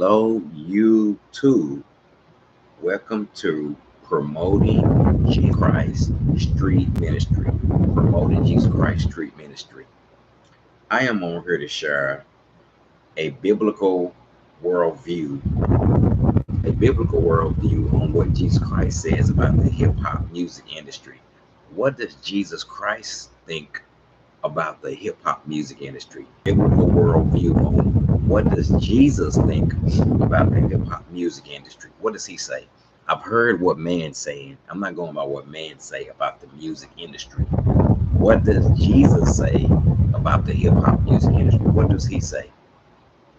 Hello, YouTube. Welcome to Promoting Jesus Christ Street Ministry. Promoting Jesus Christ Street Ministry. I am on here to share a biblical worldview on what Jesus Christ says about the hip hop music industry. What does Jesus Christ think about the hip hop music industry? Biblical worldview on what does Jesus think about the hip hop music industry? What does he say? I've heard what man's saying. I'm not going by what men say about the music industry. What does Jesus say about the hip hop music industry? What does he say?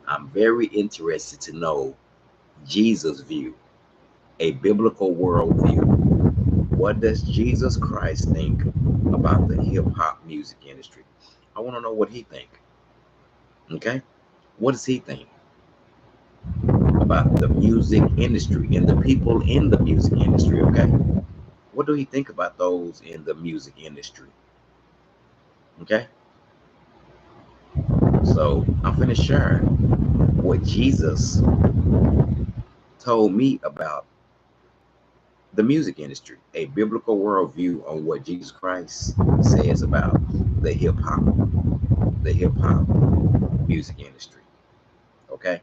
I'm very interested to know Jesus' view, a biblical worldview. What does Jesus Christ think about the hip hop music industry? I want to know what he think. Okay, what does he think about the music industry and the people in the music industry? Okay, what do he think about those in the music industry? Okay, so I'm finna share what Jesus told me about the music industry, a biblical worldview on what Jesus Christ says about the hip hop music industry. Okay,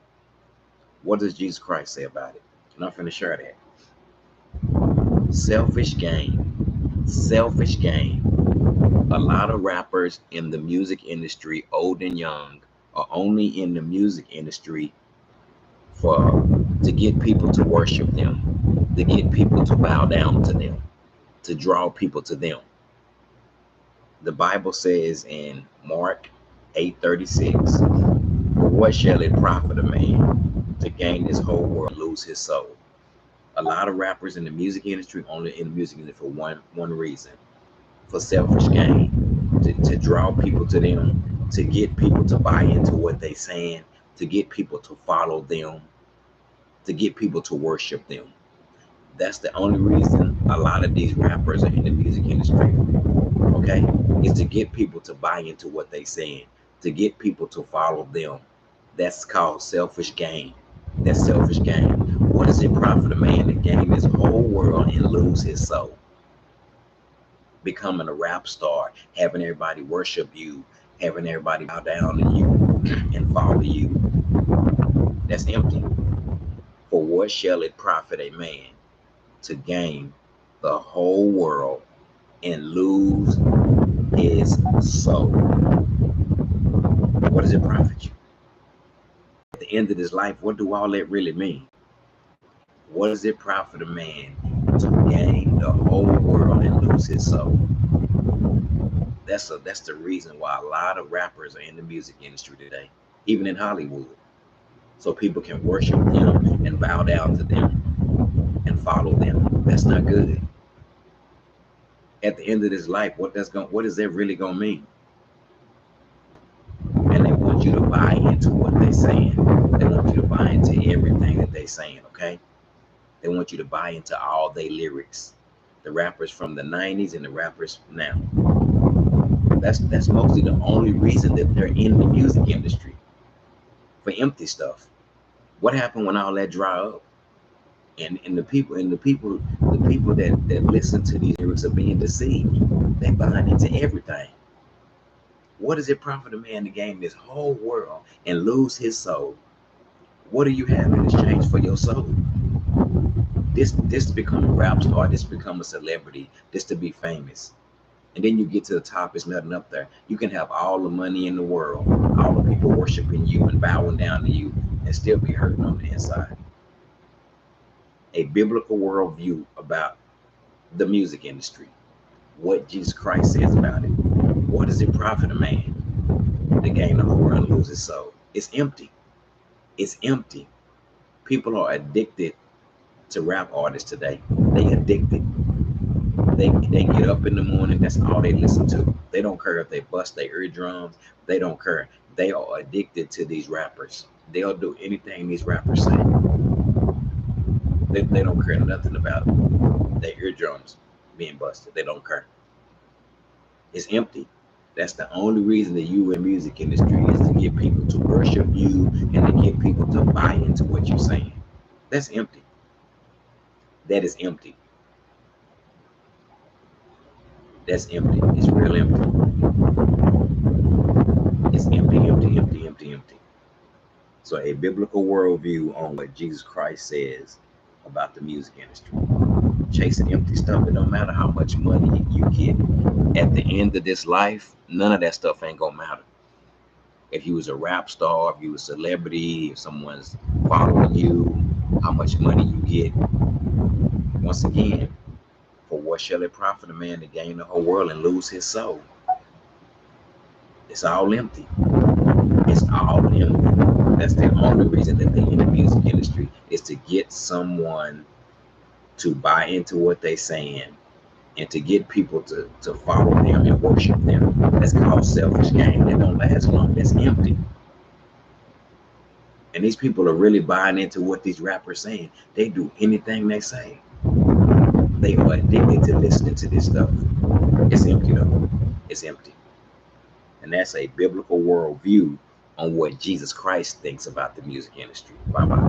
what does Jesus Christ say about it? And I'm finna share that. Selfish gain. Selfish gain. A lot of rappers in the music industry, old and young, are only in the music industry for to get people to worship them, to get people to bow down to them, to draw people to them. The Bible says in Mark 8:36, what shall it profit a man to gain this whole world and lose his soul? A lot of rappers in the music industry only in the music industry for one reason, for selfish gain, to draw people to them, to get people to buy into what they saying, to get people to follow them, to get people to worship them. That's the only reason a lot of these rappers are in the music industry. Okay, is to get people to buy into what they saying, to get people to follow them. That's called selfish gain. That's selfish gain. What does it profit a man to gain this whole world and lose his soul? Becoming a rap star, having everybody worship you, having everybody bow down to you and follow you. That's empty. For what shall it profit a man to gain the whole world and lose his soul? What does it profit you? At the end of this life, what do all that really mean? What does it profit a man to gain the whole world and lose his soul? That's the reason why a lot of rappers are in the music industry today, even in Hollywood, so people can worship them and bow down to them and follow them. That's not good. At the end of this life, what is that really gonna mean? And they want you to buy into what they're saying. They want you to buy into everything that they're saying. Okay, they want you to buy into all their lyrics. The rappers from the 90s and the rappers now. That's mostly the only reason that they're in the music industry, for empty stuff. What happened when all that dry up? And the people that listen to these lyrics are being deceived. They buying into everything. What does it profit a man to gain this whole world and lose his soul? What do you have in exchange for your soul? This to become a rap star, this to become a celebrity, this to be famous. And then you get to the top, it's nothing up there. You can have all the money in the world, all the people worshiping you and bowing down to you, and still be hurting on the inside. A biblical worldview about the music industry. What Jesus Christ says about it. What does it profit a man to gain the whole world and lose his soul? It's empty. It's empty. People are addicted to rap artists today. They addicted. They get up in the morning, that's all they listen to. They don't care if they bust their eardrums. They don't care. They are addicted to these rappers. They'll do anything these rappers say. They don't care nothing about their eardrums being busted. They don't care. It's empty. That's the only reason that you in music industry is to get people to worship you and to get people to buy into what you're saying. That's empty. That is empty. That's empty. It's real empty. It's empty, empty, empty, empty, empty. So a biblical worldview on what Jesus Christ says about the music industry. Chasing empty stuff, it don't matter how much money you get. At the end of this life, none of that stuff ain't gonna matter. If you was a rap star, if you was a celebrity, if someone's following you, how much money you get. Once again, for what shall it profit a man to gain the whole world and lose his soul? It's all empty. It's all empty. That's the only reason that they in the music industry is to get someone to buy into what they're saying and to get people to follow them and worship them. That's called selfish gain. That don't last long. That's empty. And these people are really buying into what these rappers saying. They do anything they say. They are addicted to listening to this stuff. It's empty though. It's empty. And that's a biblical worldview on what Jesus Christ thinks about the music industry. Bye bye.